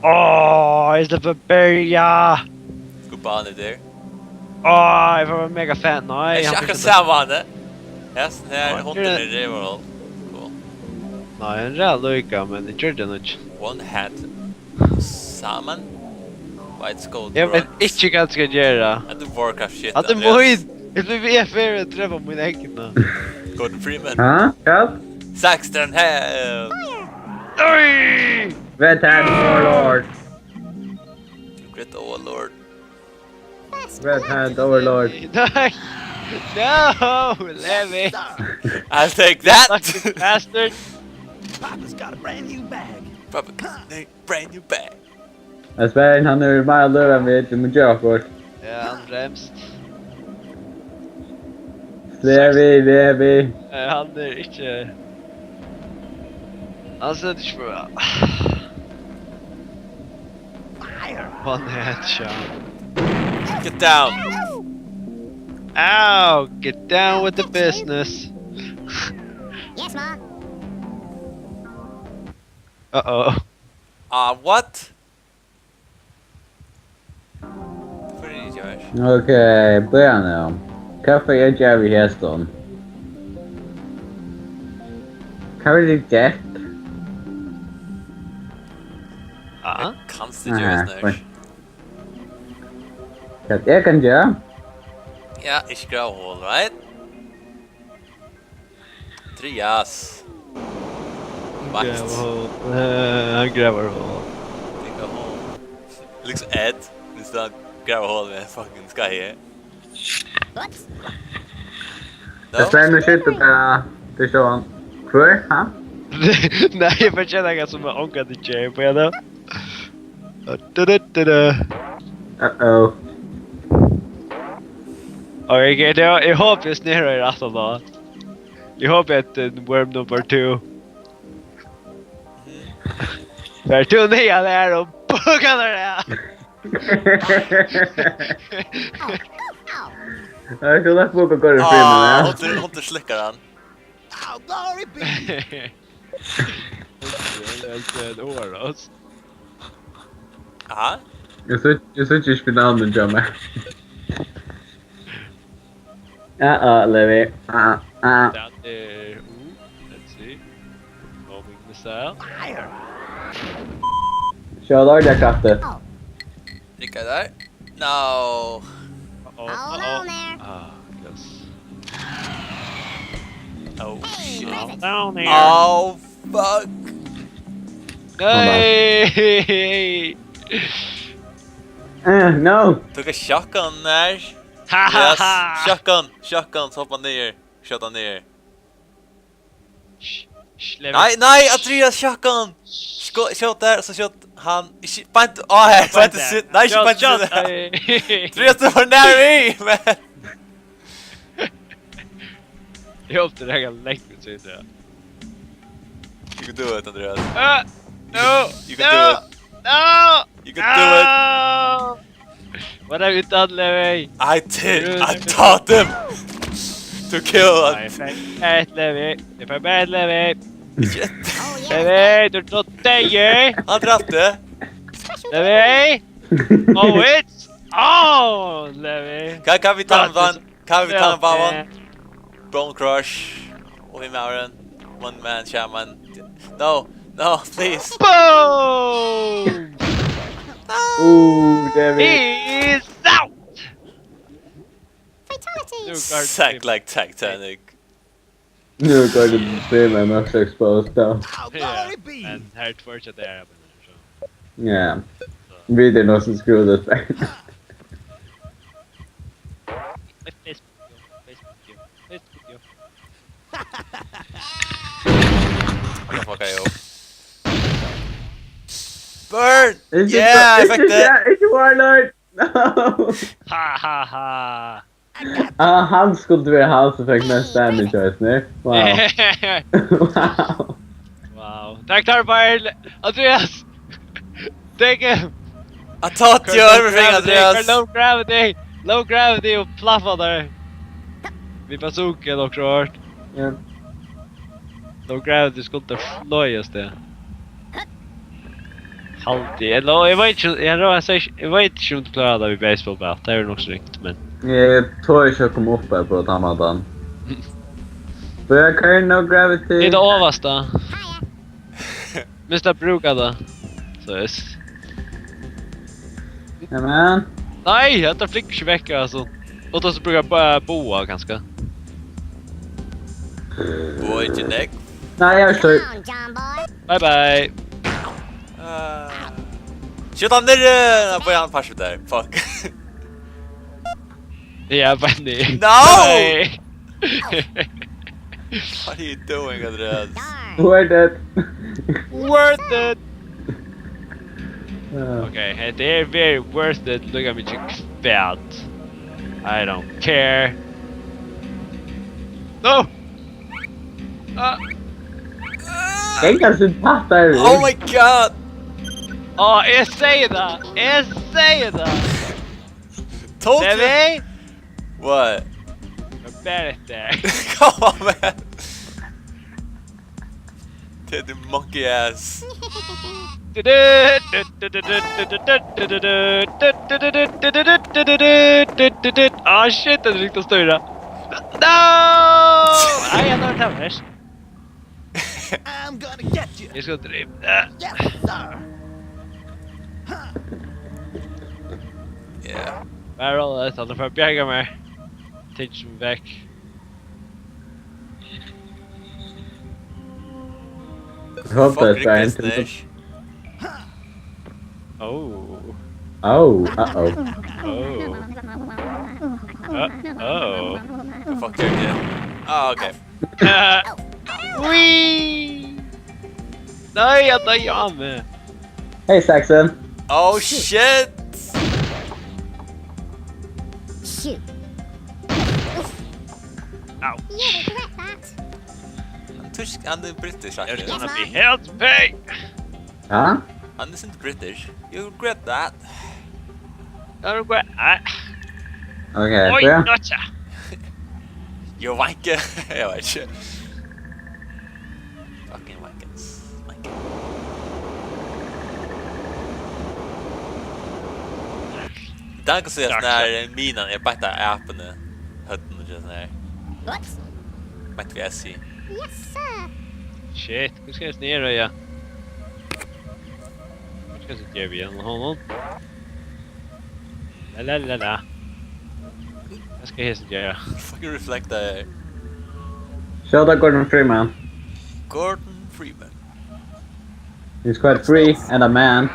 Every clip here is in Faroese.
Åh, istället börja! Good bane där. Åh, jag får vara mega fan. Nej, Jag han ska förstår samma det. Yes, här hunden är det väl. Cool. Nej, en real lycka, men det gjorde det nog. One hat. Salmon. White skull. Jag vet inte vad jag ska göra. And the Warcraft shit. Att det möjligt. Jag blev VFR att träffa mina ägna. Gordon Freeman. Ja, ja. Saxton Hell. Oj! Red Hand Overlord. Great Overlord. Red Hand Overlord. Nej! No! Levi! I'll take that! Fucking bastard! Papa's got a brand new bag. Probably brand new bag. Jag svär han är mer löv än med Jakob. Ja, han främst. Levi. Han är inte... Han ser inte för bra. One headshot. Get down! Ow! Get down with the business. Yes, Ma. Uh-oh. What? Vad är det görs? Okej, börja nu. Kaffe är Jerry Heston. Carly Jack. Ja. Konstigt görs nu. Jag kan göra. Ja, ich grau hål, right? Trias. Vakt. Han gräver hål. Tänka hål. Liksom Ed. Det är grau hål med fucking sky här. Whoops. Jag svär nu skjuter bara. Det står han. Kvar, ha? Nej, jag förtjänar inga som är ångad i tjej på henne. Da-da-da-da. Uh-oh. Okej, jag hoppas jag snurrar i ratten då. Jag hoppas att worm number 2. Där tog ni han här och buggade det! Jag skulle ha fått gå i filmen, ja. Hunter släckar han. Oh, glory be. Det är ett år alltså. Aha. Jag såg inte spela den jamma. Levi. That is... let's see. Homing missile. Fire. Kör då, jag krafter. Ricka där. No. Hold on there. Yes. Oh shit. Down there. Oh fuck. Hey! No. Tog en shotgun där. Yes. Shotgun. Så hoppa ner. Skjuta ner. Nej, Andreas shotgun. Skjut där, så skjut han. Bara inte, här. Bara inte sitt. Nej, bara inte sitt. Andreas, du var nära mig, men. Jag hoppas det här lägger sig där. You can do it, Andreas. No! You can do it. No! You can do it. What have you done, Levi? I did. I taught him to kill. Levi. Det är för bad, Levi. Shit. Levi, du tar dig. Han drabbade. Levi. Oh, it's on, Levi. Kan vi ta en vann? Kan vi ta en vann? Bone Crush. Och vi med den. One man shaman. No, please. Boom! Ooh, David. He's out! Fatality. Sack like Titanic. Nu går det filmen också exposed då. Oh, glory be. And här fortsätter jag på så. Ja. Vi är nog som screwed us. What the fuck are you? Burn! Yeah, I fick det! It's a warlord! No! Ha. Han skulle vara han som fick mest damage just nu. Wow. Wow. Wow. Tack Tarbile! Andreas! Take him! I taught you everything, Andreas! Low gravity och plaffa där. Vi bazookan också hårt. Ja. Low gravity skulle inte flöjas det. alltid. Jag vet inte, jag vet inte om du klarar det vid baseballbat. Det är nog så riktigt, men... Jag tror inte jag kom upp här på Armageddon. But I carry no gravity. Det är det översta. Hiya. Mr. Brugada. Så är Ja, man. Nej, jag tar flickor veckor alltså. Och då så brukar boa ganska. Boy Genek. Nej, jag står... Come on, John boy. Bye bye. Shoot han ner! Får han pass där. Fuck. Yeah, Benny. No! Nej. What are you doing, Andreas? Darn. Worth it. Worth it. Uh, Okay, det är very worth it. Look at me chick bad. I don't care. No! jag kanske inte fattar. Oh my god! Jag säger det! Jag säger det! Told Det är you! vi! What? Jag bär det. Come on, man! Det är the monkey ass. Ah shit, det är riktigt stora. No! Nej, jag tar det här. I'm gonna get you. Jag ska driva. Yes, sir. Yeah. Barrel, han får bjäga mig. Teach mig väck. Jag hoppas Fuck jag Rick inte... Snitch. Oh. Oh, uh-oh. Oh. Oh. Fuck you again. Ah, okay. Wee! Nej, jag tar av mig. Hey, Saxon. Oh shit! Shoot. Ouch. You regret that. Han är British There's actually. gonna be hell to pay. Huh? Han är inte British. You regret that. I regret that. Okay, Oj, bra. notcha. You wanker. Jag vet inte. Fucking wankers. Wanker. Den kan säga sån här minan är bara appen hötten och sån här. What? Mitt vi SC. Yes, sir. Shit, nu ska jag ner och ja. Nu ska jag ge igen honom. La. Jag ska hesa göra. Fucking reflect där. Shout out Gordon Freeman. Gordon Freeman. He's quite free and a man.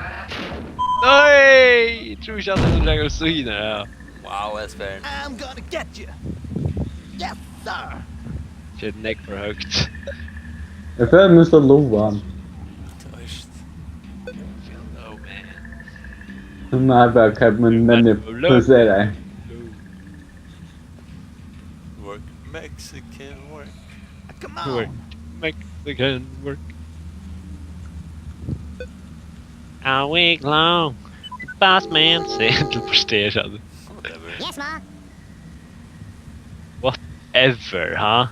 Nej! Tror inte att han lägger så in här. Wow, that's fair. I'm gonna get you. Yes, sir. Shit, neck för högt. Jag följer Mr. Lovan. Törst. Oh man. Nej, bara kan men det pussar dig. Work. Mexican work. Come on. Work. Mexican work. All week long. The boss man said to prestation. Whatever. Yes, ma. Whatever, huh?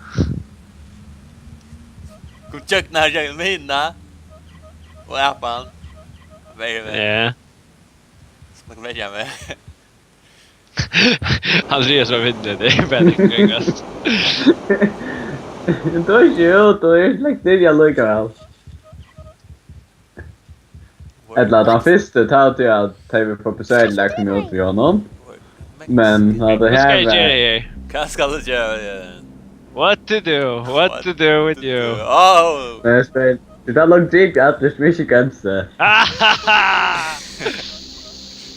Kom check när jag minna. Och appen. Very. Yeah. Ska man välja med. Andreas var vinnare, det är väldigt gryngast. Då är det då är det like det jag lukar väl. Eller den första tog jag att TV på besök läkte mig åt honom. Men det Vad ska här jag göra? Vad ska du göra? What to do? What to do with you? Oh! men spel. Det där låg dig att det swish ganska.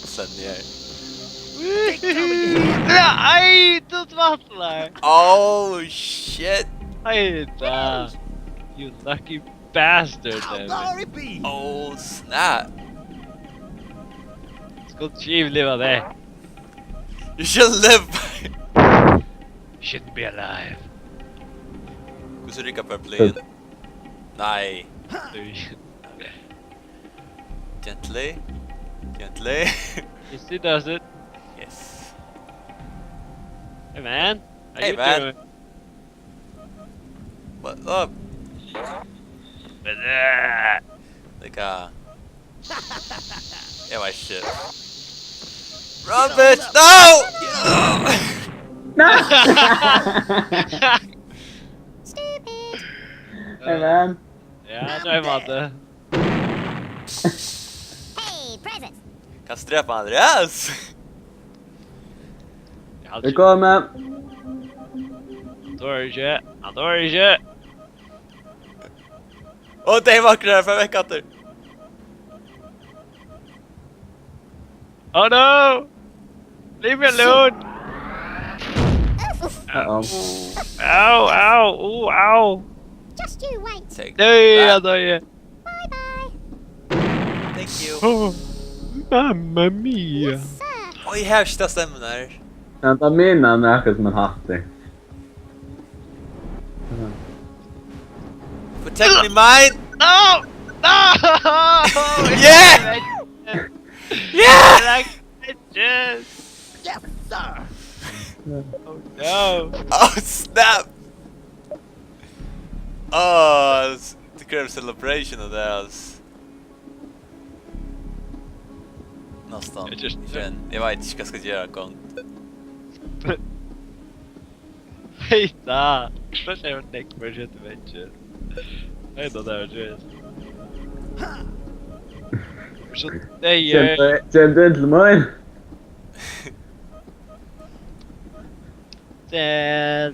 Sen ner. Nej, du vattlar! Oh shit! Nej, you lucky bastard. How glory be. Oh snap! Ska du leva det? You should live! Shouldn't be alive. Hur ser du på plane? Nej. Gently. Gently. Yes, he does it. Yes. Hey man. How Hey, you man. doing? What up? But, Like Yeah, my shit. Run, bitch! No! No! Stupid. Hey man. Ja, nu är man det. Hey, presents. Kan sträpa Andreas! Det kommer. Då är det inte. Ja, då är det inte. Åh, det är vackra här för veckatter! Oh no! Leave me alone! Uh-oh. Ow, ow, oh, ow! Just you wait. Take Nej, that. jag dör. Bye bye. Thank you. Oh, mamma mia! Yes, sir. Oj, härsta stämmen här. Vänta, minnen är som en hattig. Protect me, mine! No! No! Yeah! Yeah! Like bitches! Yes, sir. Oh no! Oh, snap! Oh, det krävs celebration av det alltså. Nästan. Jag vet inte vad jag ska göra gång. Heita! Först är jag neck för shit bitches. Heita där just. Så det är Kände inte mig.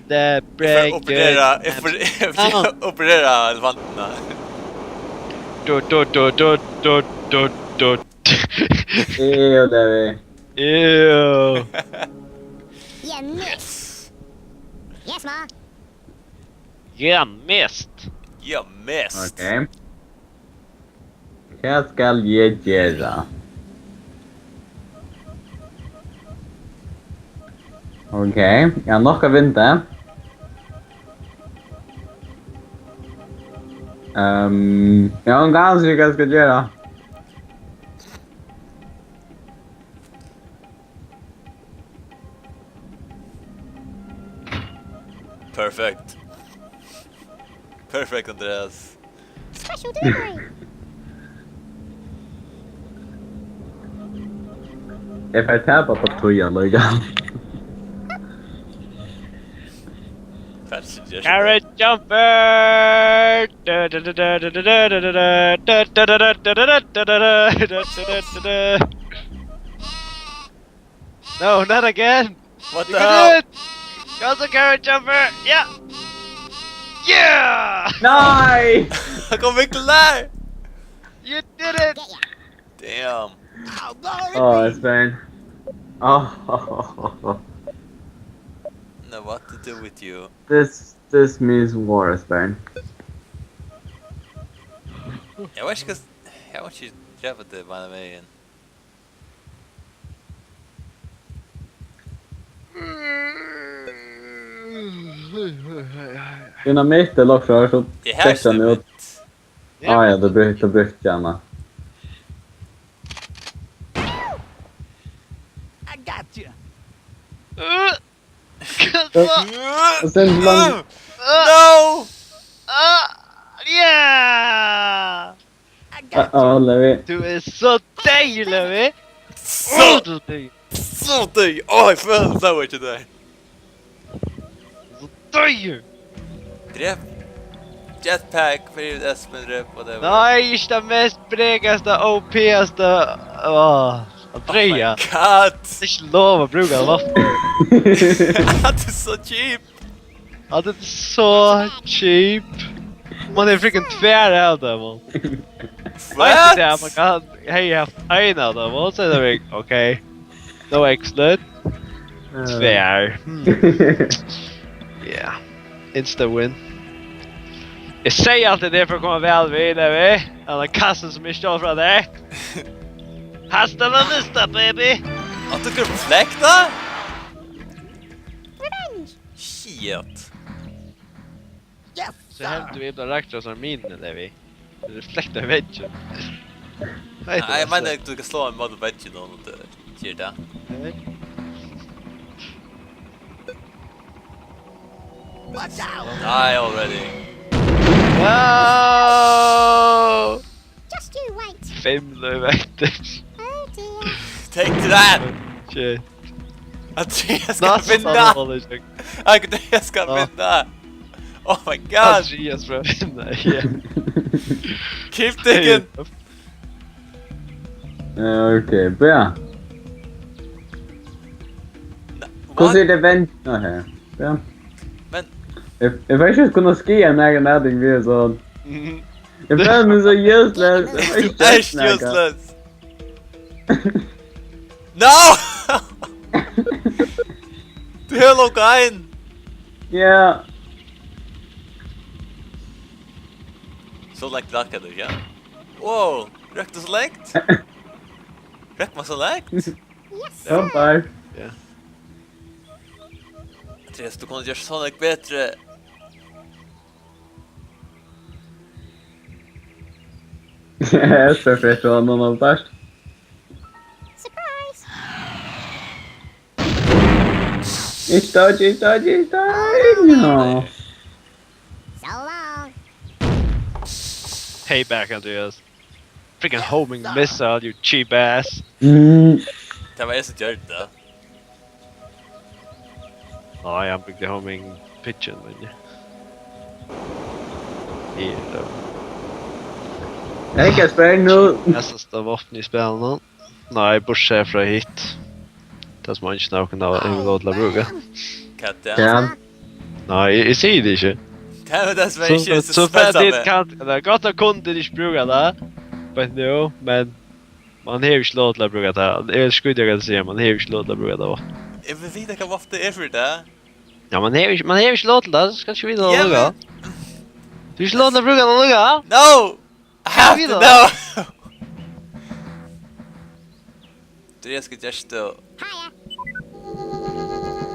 the break. Operera elefanterna. Do. Ew, det är vi. Ew. You miss. Yes, ma. Jag missed. Jag mest. Okej. Vad ska jag göra? Okej, jag knockar inte. Jag har en ganska vad jag ska göra. Perfect. Perfect, Andreas. Special delivery. Jag får tappa på tojan löjdan. Carrot jumper. No, not again. What You the can hell? do it. Go to carrot jumper. Yeah. Yeah. Nej! Han kom mycket där! You did it. Get ya. Damn. I'll go Åh, and Esbjörn. Oh, Know what to do with you. this means war, Esbjörn. Jag vet inte jag vet inte träffat det på den vägen. Dynamit eller också så Det här täcker ni ut. stämmer. Ah, ja, det brukar gärna. I got you. Och sen lång... No! Yeah. I got Ja, Levi. Du är så dejlig, Levi. Så Så dejlig. så dig. Åh, jag föll så mycket där. Så dejlig. Drepp. Jetpack för Espen drepp och det var. Nej, inte det mest bregaste, OP-aste. Andrea. God! Det är inte lov att bruka loft. Det är så cheap. Ja, det är så cheap. Man är freaking tvär av det, man. Vet du det? Man kan hej haft en av dem och så är det okej. No excellent. Tvär. Yeah. Insta win. Jag säger alltid det för att komma väl vidare. Alla kassen som är står från dig. Hasta la vista, baby! Att du kan fläkta? Revenge. Shit. yes, Så hämtar vi inte Raktos armin, Levi. Det reflektar väggen. Nej, jag menar att du kan slå en mod veggie då om du inte gör det. watch out. Die already. No! Just you wait. 5 löjväkter. Oh dear. Take that! Shit. Andreas ska Nästan vinna! håller jag. Andreas ska Ja. vinna! Oh my god! Andreas för att vinna. Yeah. Keep taking! Okej, bra. Hvordan er det ventene her? Ja. Men- Jeg får ikke kunne skrive når jeg næring blir sånn. Mhm. Jeg føler meg så useless. Jeg får Du ikke er snakke. useless! No! Du har logget inn! Ja. Så lengt rakk du, ja? Wow! Røk du så lengt? Røk man så lengt? Yes, Ja, sir. bare. Andreas, du kunne gjøre sånn ikke bedre. Jeg spør først hva noen av først. Surprise. Ikke dodge. Ja. So long. Payback, Andreas. Freaking homing missile, you cheap ass. Det var jeg som gjør det. Ja, jag byggde homing pitchen, men ja. Här då. Jeg kan spørre nå. Nästa vapen i spelarna. Nej, bortsett från hit. Det som man inte snackar om en låt la bruga. Katte. Ja. Nej, jag säger det inte. Det var det som er ikke Så så för det spennende. kan det är gott att kunde inte bruga det. But no, men man har ju inte låt la bruga det. Jag skulle jag säga man har ju inte låt la bruga det. Jeg vil vite hva ofte er for det. Ja, man har ju inte låt det. Så ska inte vidare Ja, lugga. men- Du ska låta bruga det lugga. No! I have to vidare. know! Andreas skal gjøre det. Hiya.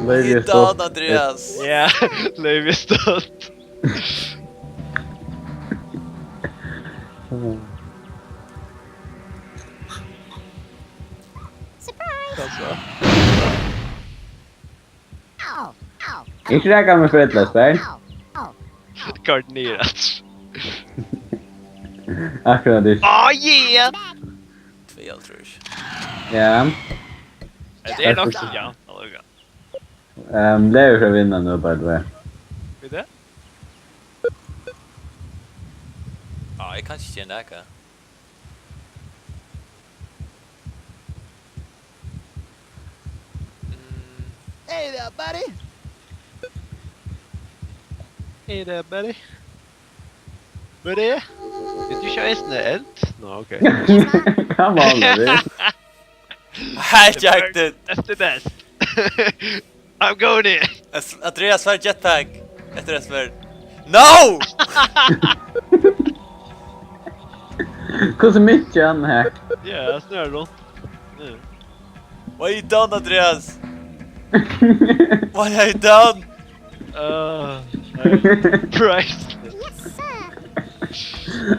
Løy He vi done, Andreas. Ja, löv stått. Surprise. Alltså. Ow. Ow. Ikke rækka med fødler, spør. Ow. Ow. Koordinerat. Akkurat det. Oh yeah! Back. 2, tror jeg. Ja. Det är nog så ja. Lugga. Lever skal vinne nå, by the way. Vid det? Ja, jeg kan ikke gjøre noe. Hey there, buddy. Hey there, buddy. Buddy? Did you show us the end? No, okay. Come on, baby. Hijacked it! That's the best. I'm going in. Andreas har jetpack. Etter det spør. No! Hvordan mye han her? Yeah, snurr då. Yeah. What have you done, Andreas? What have you done? Priceless. Yes, sir.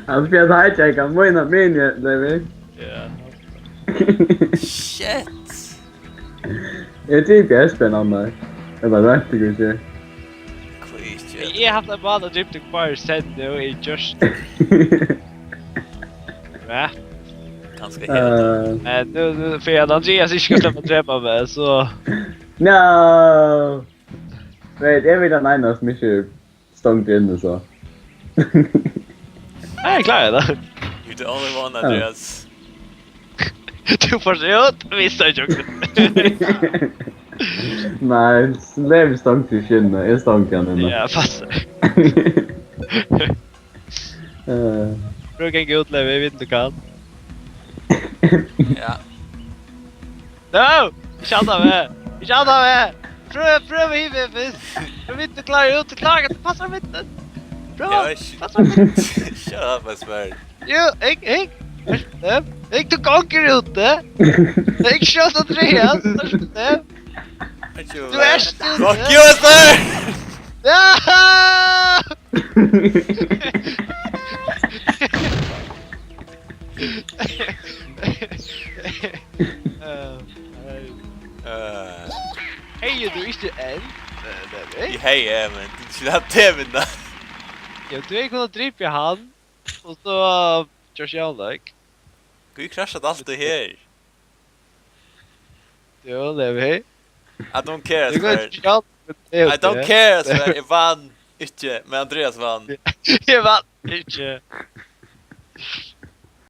Han spiller hijacka, mina minier, baby. Yeah. Shit! Jeg tycker jag är spännande. Jag bara rätt det går inte. Quit Jag har haft en bana Gyptic Fire sen nu i just. Va? Ganska helt. Men nu för att Andreas inte ska släppa träffa mig så... No! Wait, jag vill ha en annan som inte stångt in så. Nej, jag klarar det. You're the only one, Andreas. Du får se ut, vissa joker. Nej, lev stångt i kinnet. Jag stångt kan ändå. Ja, passar. Brukar gå ut lever, jag vet inte kan. Ja. No! Känna med! Känna med! Pröva huvudet först! Jag vill inte klara ut, klara, det passar inte! Pröva! Jag är Passar inte! Shut up, I swear. Jo, jag tog konker ute! Jag sköt Andreas! Du är stund! Fuck you, I swear! Ja! Hej, du är inte än. Hej, ja, men du skulle ha TV-na. Ja, du är kunnat dripa han. Och så... Josh Janlik. Vi kraschade allt det här. Jo, det är vi. I don't care. Det går Sver. inte allt med det. I don't care. Sver. Jag vann inte, men Andreas vann. Jag vann inte.